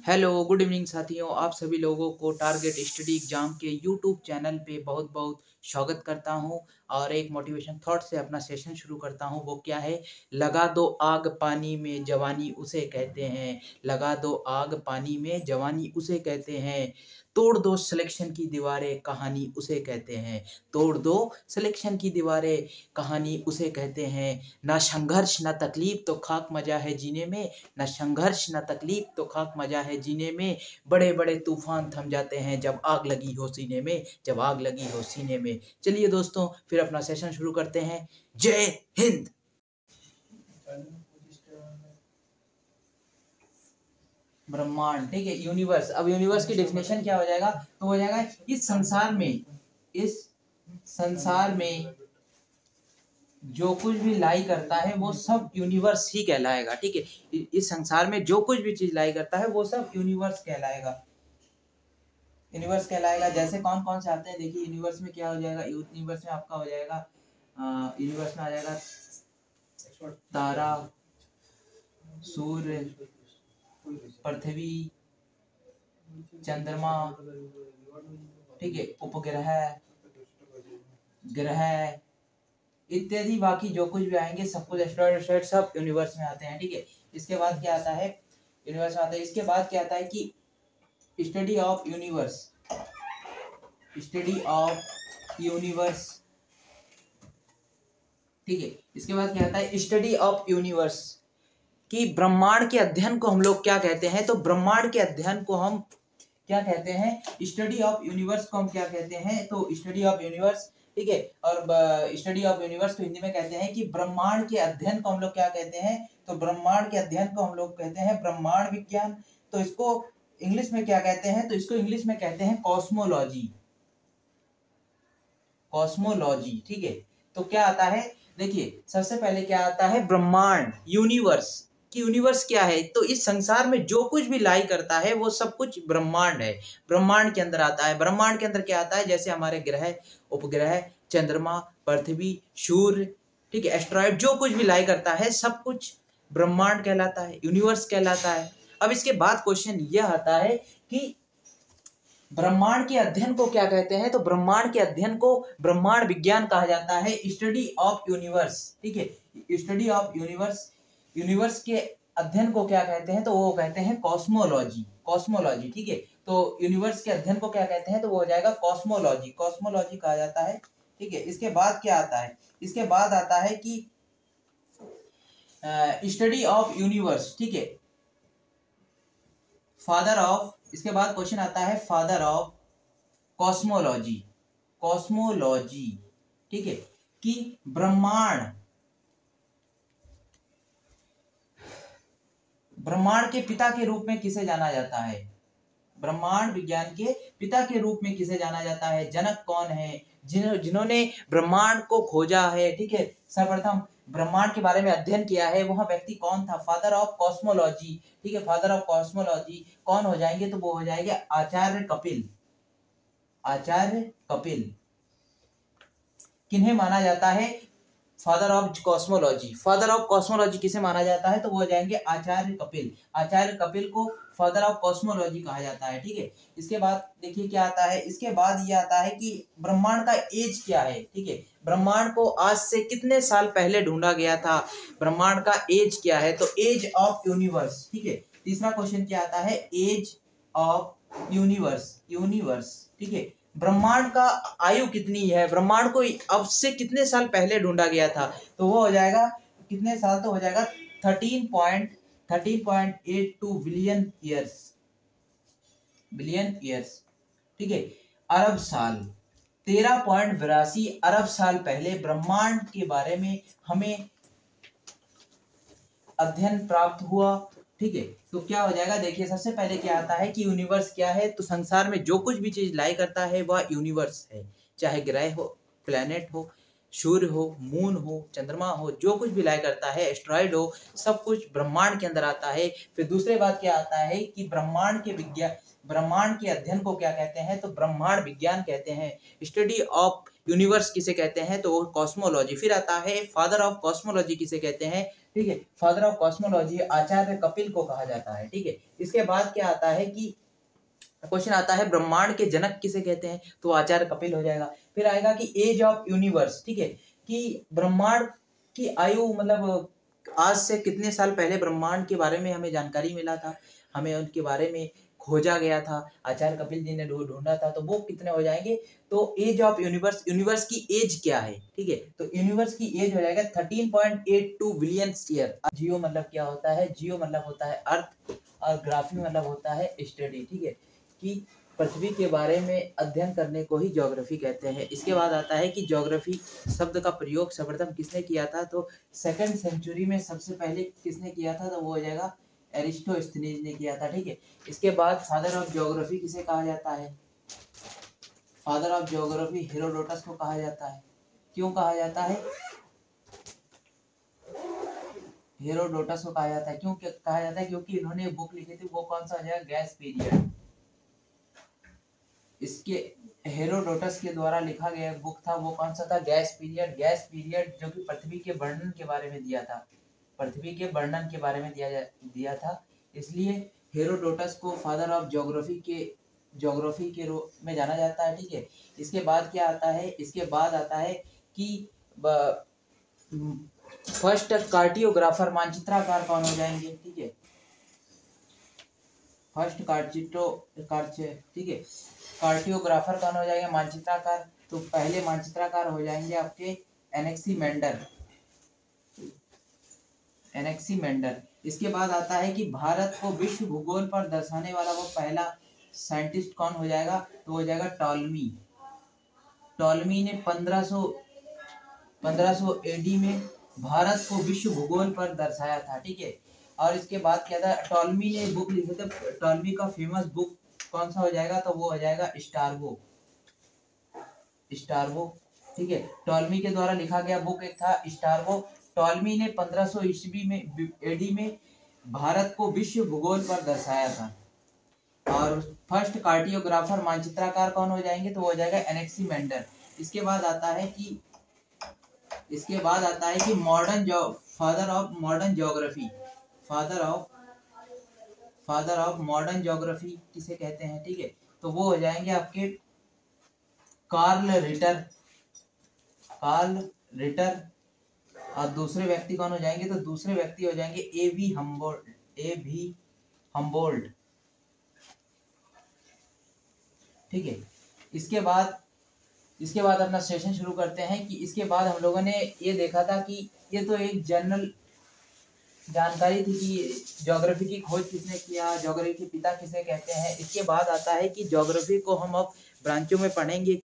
Hello good evening साथियों, आप सभी लोगों को टारगेट स्टडी एग्जाम के यूट्यूब चैनल पे बहुत बहुत स्वागत करता हूं। और एक मोटिवेशन थॉट से अपना सेशन शुरू करता हूं। वो क्या है? लगा दो आग पानी में, जवानी उसे कहते हैं। लगा दो आग पानी में, जवानी उसे कहते हैं। तोड़ दो सिलेक्शन की दीवारें, कहानी उसे कहते हैं। तोड़ दो सिलेक्शन की दीवारें, कहानी उसे कहते हैं। ना संघर्ष ना तकलीफ तो खाक मजा है जीने में। न संघर्ष न तकलीफ तो खाक मजा है जीने में। बड़े बड़े तूफान थम जाते हैं जब आग लगी हो सीने में, जब आग लगी हो सीने में। चलिए दोस्तों, फिर अपना सेशन शुरू करते हैं। जय हिंद। ब्रह्मांड, ठीक है, यूनिवर्स। अब यूनिवर्स की डेफिनेशन क्या हो जाएगा? तो हो जाएगा इस संसार में जो कुछ भी लाई करता है वो सब यूनिवर्स ही कहलाएगा। ठीक है, इस संसार में जो कुछ भी चीज लाई करता है वो सब यूनिवर्स कहलाएगा। यूनिवर्स कहलाएगा। जैसे कौन कौन से आते हैं देखिए। यूनिवर्स में क्या हो जाएगा? यूनिवर्स में आपका हो जाएगा, यूनिवर्स में आ जाएगा तारा, सूर्य, पृथ्वी, चंद्रमा, ठीक है, उपग्रह, ग्रह इत्यादि। बाकी जो कुछ भी आएंगे सब कुछ एस्ट्रॉइड सब यूनिवर्स में आते हैं। ठीक है, इसके बाद क्या आता है? यूनिवर्स में आता है। इसके बाद क्या आता है कि study of universe, study of universe, ठीक है। इसके बाद क्या आता है? स्टडी ऑफ यूनिवर्स, कि ब्रह्मांड के अध्ययन को हम लोग क्या कहते हैं? तो ब्रह्मांड के अध्ययन को हम क्या कहते हैं? स्टडी ऑफ यूनिवर्स को हम क्या कहते हैं? तो स्टडी ऑफ यूनिवर्स, ठीक है। और स्टडी ऑफ यूनिवर्स को हिंदी में कहते हैं कि ब्रह्मांड के अध्ययन को हम लोग क्या कहते हैं? तो ब्रह्मांड के अध्ययन को हम लोग कहते हैं ब्रह्मांड विज्ञान। तो इसको इंग्लिश में क्या कहते हैं? तो इसको इंग्लिश में कहते हैं कॉस्मोलॉजी, कॉस्मोलॉजी, ठीक है। तो क्या आता है? देखिए, सबसे पहले क्या आता है? ब्रह्मांड, यूनिवर्स। कि यूनिवर्स क्या है? तो इस संसार में जो कुछ भी लाई करता है वो सब कुछ ब्रह्मांड है, ब्रह्मांड के अंदर आता है। ब्रह्मांड के अंदर क्या आता है? जैसे हमारे ग्रह, उपग्रह, चंद्रमा, पृथ्वी, सूर्य, ठीक है, एस्ट्रॉइड, जो कुछ भी लाई करता है सब कुछ ब्रह्मांड कहलाता है, यूनिवर्स कहलाता है। अब इसके बाद क्वेश्चन यह आता है कि ब्रह्मांड के अध्ययन को क्या कहते हैं? तो ब्रह्मांड के अध्ययन को ब्रह्मांड विज्ञान कहा जाता है, स्टडी ऑफ यूनिवर्स, ठीक है। स्टडी ऑफ यूनिवर्स, यूनिवर्स के अध्ययन को क्या कहते हैं? तो वो कहते हैं कॉस्मोलॉजी, कॉस्मोलॉजी, ठीक है। तो यूनिवर्स के अध्ययन को क्या कहते हैं? तो वो हो जाएगा कॉस्मोलॉजी, कॉस्मोलॉजी कहा जाता है, ठीक है। इसके बाद क्या आता है? इसके बाद आता है कि स्टडी ऑफ यूनिवर्स, ठीक है, फादर ऑफ। इसके बाद क्वेश्चन आता है फादर ऑफ कॉस्मोलॉजी, कॉस्मोलॉजी, ठीक है, कि ब्रह्मांड, ब्रह्मांड के पिता के रूप में किसे जाना जाता है? ब्रह्मांड विज्ञान के पिता के रूप में किसे जाना जाता है? जनक कौन है? जिन्होंने ब्रह्मांड को खोजा है, ठीक है, सर्वप्रथम ब्रह्मांड के बारे में अध्ययन किया है, वह व्यक्ति कौन था? फादर ऑफ कॉस्मोलॉजी, ठीक है। फादर ऑफ कॉस्मोलॉजी कौन हो जाएंगे? तो वो हो जाएंगे आचार्य कपिल, आचार्य कपिल। किन्हें माना जाता है father of cosmology? Father of cosmology किसे माना जाता है? तो वो हो जाएंगे आचार्य कपिल। आचार्य कपिल को फादर ऑफ कॉस्मोलॉजी कहा जाता है, ठीक है। इसके बाद देखिए क्या आता है? इसके बाद ये आता है कि ब्रह्मांड का एज क्या है, ठीक है। ब्रह्मांड को आज से कितने साल पहले ढूंढा गया था? ब्रह्मांड का एज क्या है? तो एज ऑफ यूनिवर्स, ठीक है। तीसरा क्वेश्चन क्या आता है? एज ऑफ यूनिवर्स, यूनिवर्स, ठीक है। ब्रह्मांड का आयु कितनी है? ब्रह्मांड को अब से कितने साल पहले ढूंढा गया था? तो वो हो जाएगा कितने साल? तो हो जाएगा 13.82 बिलियन ईयर्स, बिलियन ईयर्स, ठीक है, अरब साल। 13.82 अरब साल पहले ब्रह्मांड के बारे में हमें अध्ययन प्राप्त हुआ, ठीक है। तो क्या हो जाएगा? देखिए, सबसे पहले क्या आता है कि यूनिवर्स क्या है? तो संसार में जो कुछ भी चीज लाई करता है वह यूनिवर्स है, चाहे ग्रह हो, प्लेनेट हो, सूर्य हो, मून हो, चंद्रमा हो, जो कुछ भी लाई करता है, एस्ट्रॉइड हो, सब कुछ ब्रह्मांड के अंदर आता है। फिर दूसरी बात क्या आता है कि ब्रह्मांड के अध्ययन को क्या कहते हैं, तो ब्रह्मांड विज्ञान कहते हैं। स्टडी ऑफ यूनिवर्स किसे कहते हैं, तो वो कॉस्मोलॉजी। फिर आता है फादर ऑफ कॉस्मोलॉजी किसे कहते हैं, ठीक है, फादर ऑफ कॉस्मोलॉजी आचार्य कपिल को कहा जाता है, ठीक है। इसके बाद क्या आता है कि क्वेश्चन आता है ब्रह्मांड के जनक किसे कहते हैं, तो आचार्य कपिल हो जाएगा। फिर आएगा कि एज ऑफ यूनिवर्स, ठीक है, कि ब्रह्मांड की आयु मतलब आज से कितने साल पहले ब्रह्मांड के बारे में हमें जानकारी मिला था, हमें उनके बारे में खोजा गया था, आचार्य कपिल जी ने ढूंढा था, तो वो कितने हो जाएंगे, तो एज ऑफ यूनिवर्स, यूनिवर्स की एज क्या है, ठीक है, तो यूनिवर्स की एज हो जाएगा 13.82 बिलियन ईयर। जियो मतलब क्या होता है, जियो मतलब होता है अर्थ, और ग्राफी मतलब होता है स्टडी, ठीक है, कि पृथ्वी के बारे में अध्ययन करने को ही ज्योग्राफी कहते हैं। इसके बाद आता है कि ज्योग्राफी शब्द का प्रयोग सर्वप्रथम किसने किया था, तो सेकंड सेंचुरी में सबसे पहले किसने किया था, तो वो हो जाएगा एरिस्टोस्थनीज ने किया था, ठीक है। इसके बाद फादर ऑफ ज्योग्राफी किसे कहा जाता है, फादर ऑफ ज्योग्राफी हेरोडोटस को कहा जाता है। क्यों कहा जाता है, हेरोडोटस को कहा जाता है, क्यों कहा जाता है, क्योंकि इन्होंने एक बुक लिखी थी, वो कौन सा हो जाएगा, गैस पीरियड। इसके हेरोडोटस के द्वारा लिखा गया बुक था, वो कौन सा था, गैस पीरियड। गैस पीरियड जो कि पृथ्वी के वर्णन के बारे में दिया था, पृथ्वी के वर्णन के बारे में दिया था, इसलिए हेरोडोटस को फादर ऑफ ज्योग्राफी के रूप में जाना जाता है, ठीक है। इसके बाद क्या आता है, इसके बाद आता है कि फर्स्ट कार्टियोग्राफर मानचित्रकार कौन हो जाएंगे, ठीक है, फर्स्ट ठीक है, कार्टियोग्राफर कौन हो जाएंगे, मानचित्रकार। तो पहले मानचित्रकार हो जाएंगे आपके एनेक्सीमेंडर। इसके बाद आता है कि भारत को विश्व भूगोल पर दर्शाने वाला वो पहला साइंटिस्ट कौन हो जाएगा, तो हो जाएगा टॉलमी। टॉलमी ने 1500 एडी में भारत को विश्व भूगोल पर दर्शाया था, ठीक है। और इसके बाद क्या था, टॉलमी ने बुक लिखे थे, टॉलमी का फेमस बुक कौन सा हो जाएगा, तो वो हो जाएगा स्टारबो, ठीक है। टॉलमी के द्वारा लिखा गया बुक एक था स्टारबो। टॉलमी ने 1500 ईस्वी में एडी में भारत को विश्व भूगोल पर दर्शाया था। और फर्स्ट कार्टियोग्राफर मानचित्रकार कौन हो जाएंगे, तो वो हो जाएगा एनेक्सीमेंडर। इसके बाद आता है कि फादर ऑफ मॉडर्न ज्योग्राफी किसे कहते हैं, ठीक है, तो वो हो जाएंगे आपके कार्ल रिटर। और दूसरे व्यक्ति कौन हो जाएंगे, तो दूसरे व्यक्ति हो जाएंगे ए वी हम्बोल्ट, ठीक है। इसके बाद अपना सेशन शुरू करते हैं कि इसके बाद हम लोगों ने ये देखा था कि ये तो एक जनरल जानकारी थी कि ज्योग्राफी की खोज किसने किया, ज्योग्राफी के पिता किसे कहते हैं। इसके बाद आता है कि ज्योग्राफी को हम अब ब्रांचों में पढ़ेंगे।